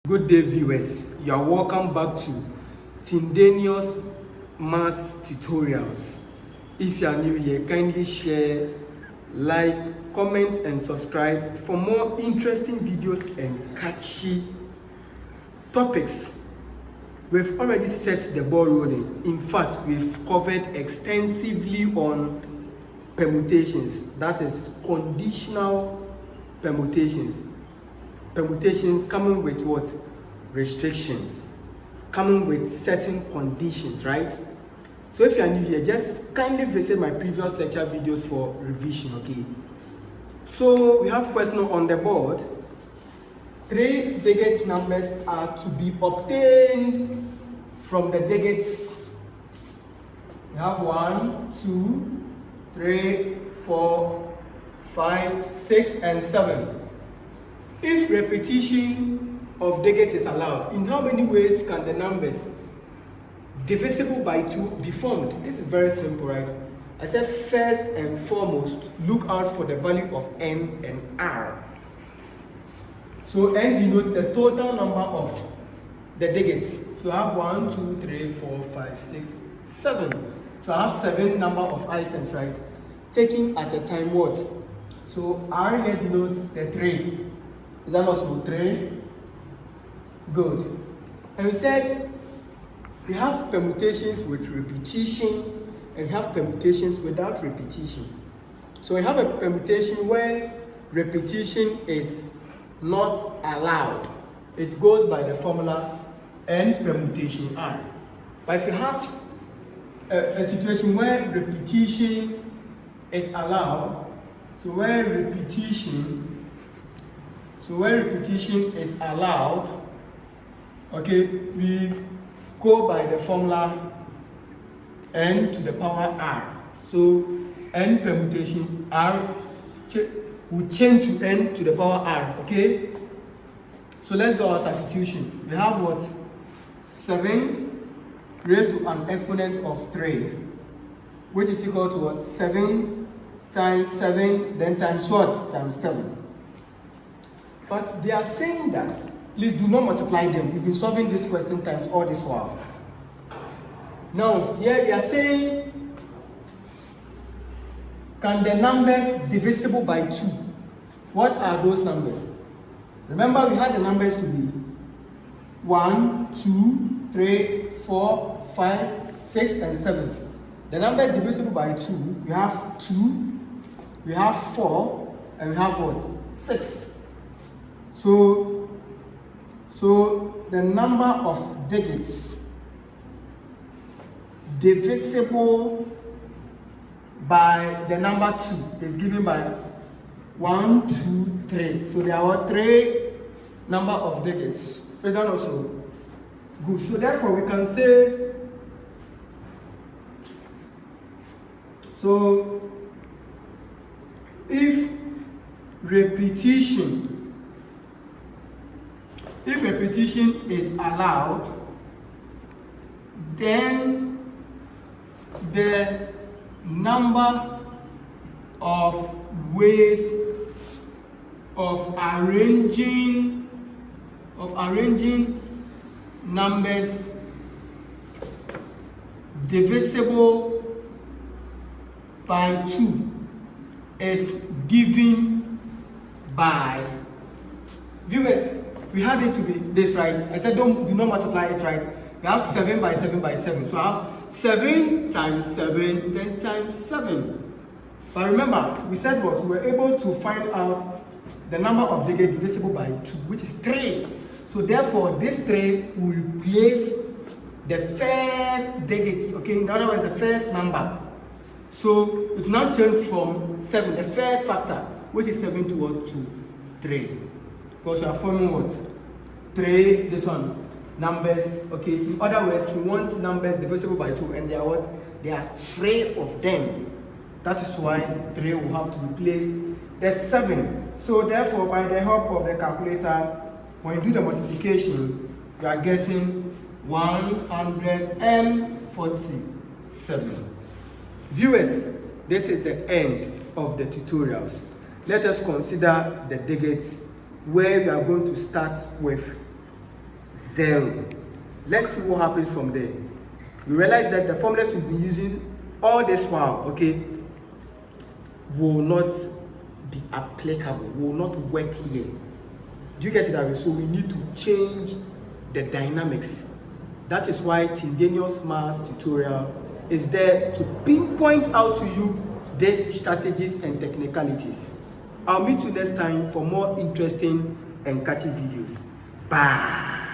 Good day, viewers. You are welcome back to Tindanious math tutorials. If you are new here, kindly share, like, comment and subscribe for more interesting videos and catchy topics. We've already set the ball rolling. In fact, we've covered extensively on permutations, that is conditional permutations. Permutations coming with what? Restrictions, coming with certain conditions, right? So if you are new here, just kindly visit my previous lecture videos for revision, okay? So we have question on the board. 3 digit numbers are to be obtained from the digits. We have 1, 2, 3, 4, 5, 6, and 7. If repetition of digits is allowed, in how many ways can the numbers divisible by 2 be formed? This is very simple, right? I said first and foremost, look out for the value of n and r. So n denotes the total number of the digits. So I have 1, 2, 3, 4, 5, 6, 7. So I have 7 number of items, right? Taking at a time what? So r here denotes the 3. Is that also 3? Good. And we said we have permutations with repetition and we have permutations without repetition. So we have a permutation where repetition is not allowed. It goes by the formula n permutation r. But if you have a situation where repetition is allowed, so where repetition is allowed, okay, we go by the formula n to the power r. So n permutation r will change to n to the power r, okay? So let's do our substitution. We have what? 7 raised to an exponent of 3, which is equal to what? 7 times 7, then times what? Times 7. But they are saying that, please do not multiply them. We've been solving this question times all this while. Now, here they are saying, can the numbers divisible by 2? What are those numbers? Remember, we had the numbers to be 1, 2, 3, 4, 5, 6, and 7. The numbers divisible by 2, we have 2, we have 4, and we have what? 6. So the number of digits divisible by the number 2 is given by 1, 2, 3. So there are 3 number of digits. Is that also good? So therefore we can say, so if repetition is allowed, then the number of ways of arranging numbers divisible by 2 is given by, viewers, we had it to be this, right? I said do not multiply it, right? We have 7 by 7 by 7. So I have 7 times 7, then times 7. But remember, we said what? We were able to find out the number of digits divisible by 2, which is 3. So therefore, this 3 will replace the first digits, okay? In other words, the first number. So it will now change from 7, the first factor, which is 7 to what? To 3. Because we are forming what? 3, this one, numbers, okay? In other words, we want numbers divisible by 2, and they are what? They are 3 of them. That is why 3 will have to replace the 7. So therefore, by the help of the calculator, when you do the multiplication, you are getting 147. Viewers, this is the end of the tutorials. Let us consider the digits where we are going to start with 0. Let's see what happens from there. You realize that the formulas we've been using all this while, okay, will not be applicable, will not work here. Do you get it? So we need to change the dynamics. That is why Tindanious mass tutorial is there to pinpoint out to you these strategies and technicalities. I'll meet you next time for more interesting and catchy videos. Bye.